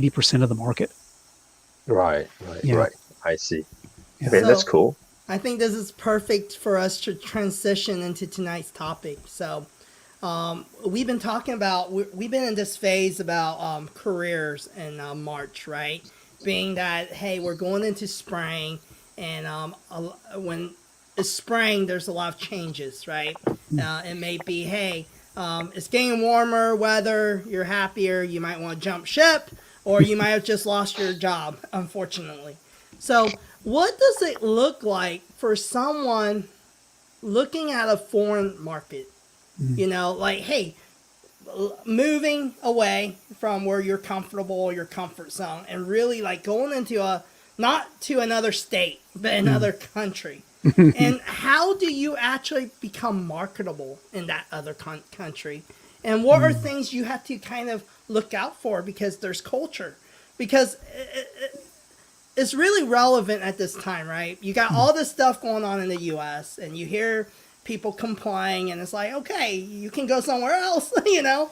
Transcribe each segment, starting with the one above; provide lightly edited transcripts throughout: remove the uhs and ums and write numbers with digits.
80% of the market. Right, right, Yeah. right. I see. Yeah. Okay, that's So cool. I think this is perfect for us to transition into tonight's topic. So we've been talking about we've been in this phase about careers in March, right? Being that hey, we're going into spring, and when it's spring, there's a lot of changes, right? It may be hey, it's getting warmer weather, you're happier, you might want to jump ship, or you might have just lost your job, unfortunately. So, what does it look like for someone looking at a foreign market? You know, like, hey, moving away from where you're comfortable, your comfort zone, and really like going into not to another state, but another country. And how do you actually become marketable in that other country? And what are things you have to kind of look out for because there's culture? Because it's really relevant at this time, right? You got all this stuff going on in the U.S. and you hear people complying, and it's like, okay, you can go somewhere else, you know,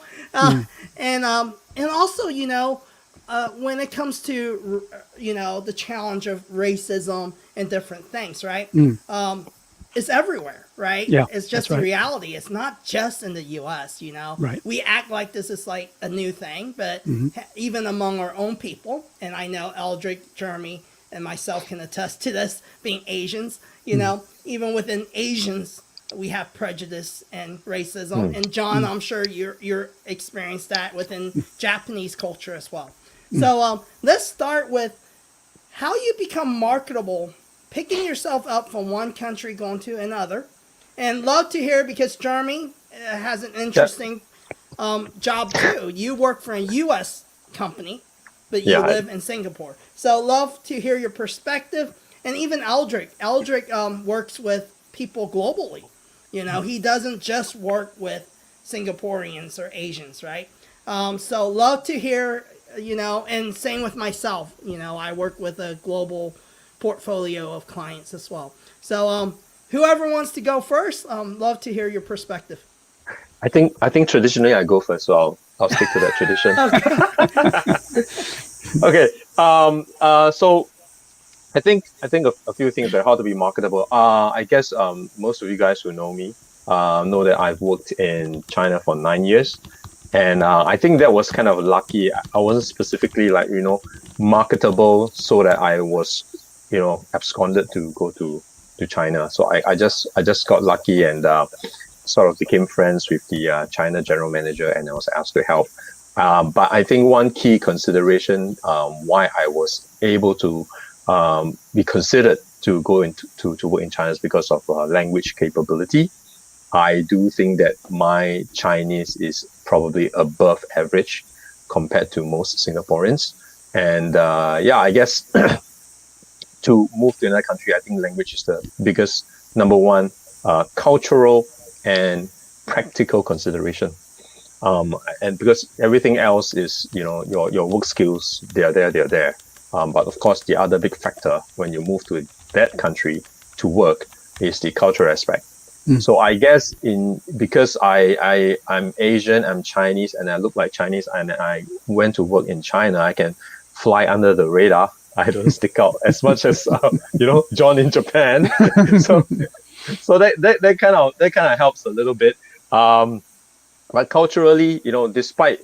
and also, you know, when it comes to you know the challenge of racism and different things, right? It's everywhere, right? Yeah, It's that's just the right. reality. It's not just in the U.S. You know, Right. we act like this is like a new thing, but even among our own people, and I know Eldrick, Jeremy, and myself can attest to this, being Asians. You know, even within Asians, we have prejudice and racism. And John, I'm sure you're experienced that within Japanese culture as well. So let's start with how you become marketable, picking yourself up from one country going to another. And love to hear because Jeremy has an That, interesting job too. You work for a U.S. company, but you yeah, live in Singapore. So love to hear your perspective. And even Eldrick. Eldrick works with people globally. You know, he doesn't just work with Singaporeans or Asians, right? So love to hear, you know, and same with myself. You know, I work with a global portfolio of clients as well. So whoever wants to go first, love to hear your perspective. I think traditionally I go first, so I'll stick to that tradition. Okay. Okay. So I think a few things about how to be marketable. I guess most of you guys who know me know that I've worked in China for 9 years, and I think that was kind of lucky. I wasn't specifically like marketable so that I was absconded to go to China. So I just got lucky and sort of became friends with the China general manager, and I was asked to help. But I think one key consideration why I was able to be considered to go into to work in China is because of language capability. I do think that my Chinese is probably above average compared to most Singaporeans. And yeah, I guess to move to another country, I think language is the biggest number one cultural and practical consideration. And because everything else is, your work skills, they're there. But of course, the other big factor when you move to that country to work is the cultural aspect. So I guess because I'm Asian, I'm Chinese, and I look like Chinese, and I went to work in China, I can fly under the radar. I don't stick out as much as John in Japan. so so that kind of helps a little bit. Um, but culturally, despite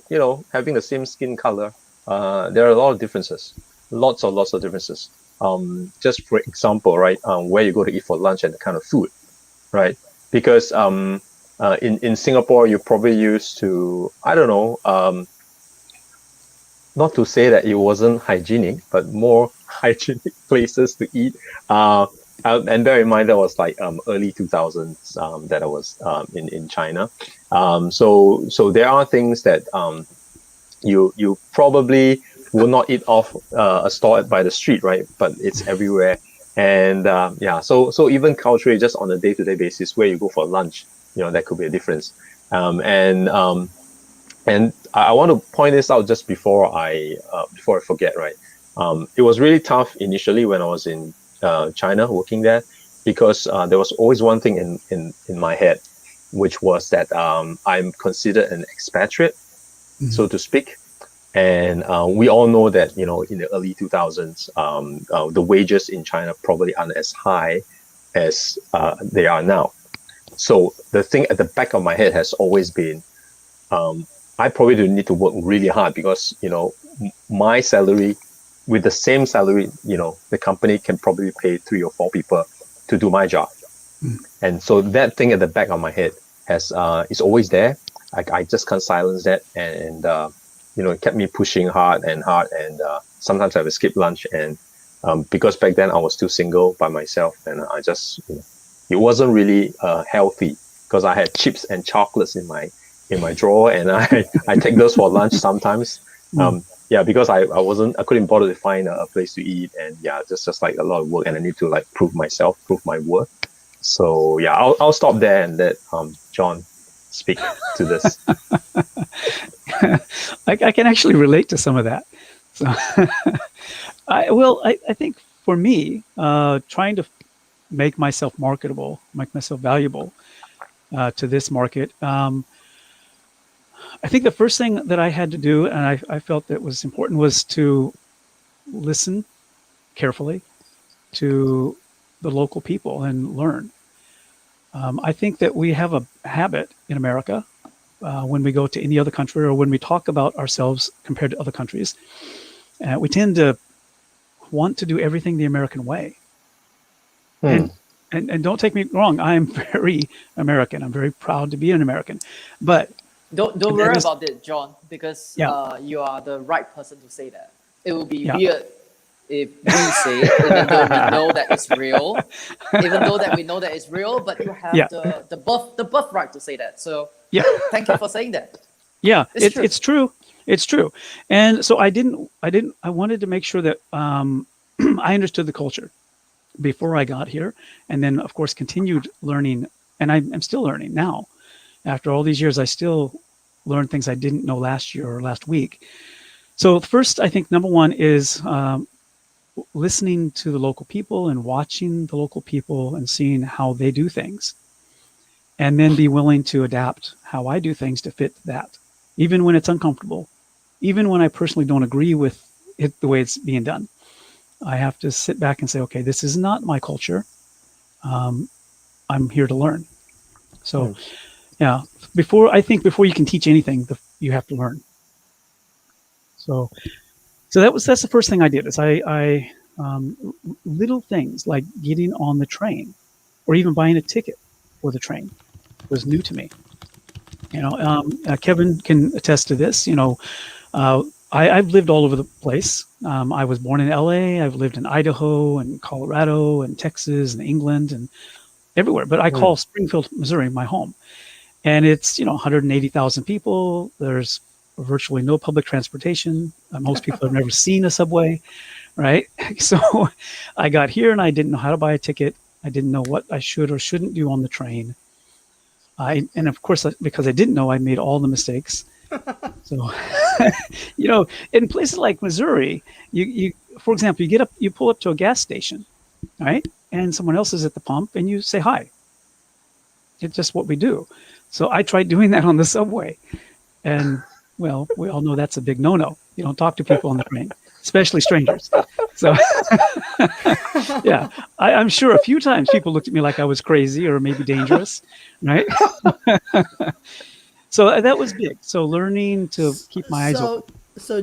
having the same skin color, there are a lot of differences, lots of differences. Just for example, right, where you go to eat for lunch and the kind of food, right? Because in Singapore, you're probably used to, I don't know, not to say that it wasn't hygienic, but more hygienic places to eat. Uh, and bear in mind that was like early 2000s that I was in China. So there are things that you probably will not eat off a stall by the street, right? But it's everywhere. And yeah, so even culturally, just on a day-to-day basis, where you go for lunch, that could be a difference. And I want to point this out just before I forget, right? It was really tough initially when I was in China working there because there was always one thing in my head, which was that I'm considered an expatriate, so to speak. And we all know that, in the early 2000s, the wages in China probably aren't as high as they are now. So the thing at the back of my head has always been, I probably do need to work really hard because, my salary, with the same salary, the company can probably pay 3 or 4 people to do my job. And so that thing at the back of my head is always there. I just can't silence that. And, it kept me pushing hard. And sometimes I would skip lunch. And because back then I was still single by myself, and I just, it wasn't really healthy because I had chips and chocolates in my drawer, and I take those for lunch sometimes. Because I couldn't bother to find a place to eat, and just like a lot of work, and I need to like prove my worth. So I'll stop there and let John speak to this. I can actually relate to some of that. So, I think for me, trying to make myself marketable, make myself valuable to this market. I think the first thing that I had to do, and I felt that was important, was to listen carefully to the local people and learn. I think that we have a habit in America when we go to any other country or when we talk about ourselves compared to other countries, we tend to want to do everything the American way. And don't take me wrong, I'm very American. I'm very proud to be an American. But don't worry about it, John, because you are the right person to say that. It will be weird if we say it, even though we know that it's real. Even though that we know that it's real, but you have the birthright to say that. So thank you for saying that. Yeah, it's true. It's true. And so I wanted to make sure that I understood the culture before I got here, and then of course continued learning, and I'm still learning now. After all these years, I still learn things I didn't know last year or last week. So first, I think number one is listening to the local people and watching the local people and seeing how they do things, and then be willing to adapt how I do things to fit that, even when it's uncomfortable, even when I personally don't agree with it the way it's being done. I have to sit back and say, okay, this is not my culture. I'm here to learn. So before you can teach anything, you have to learn. So that's the first thing I did, is I little things like getting on the train or even buying a ticket for the train was new to me. Kevin can attest to this. I've lived all over the place. I was born in LA. I've lived in Idaho and Colorado and Texas and England and everywhere. But I call Springfield, Missouri, my home. And it's 180,000 people. There's virtually no public transportation. Most people have never seen a subway, right? So I got here and I didn't know how to buy a ticket. I didn't know what I should or shouldn't do on the train. And of course, because I didn't know, I made all the mistakes. So, in places like Missouri, you for example, you pull up to a gas station, right? And someone else is at the pump and you say hi. It's just what we do. So I tried doing that on the subway, and well, we all know that's a big no-no. You don't talk to people on the train, especially strangers. So I'm sure a few times people looked at me like I was crazy or maybe dangerous, right? So that was big. So learning to keep my eyes open. So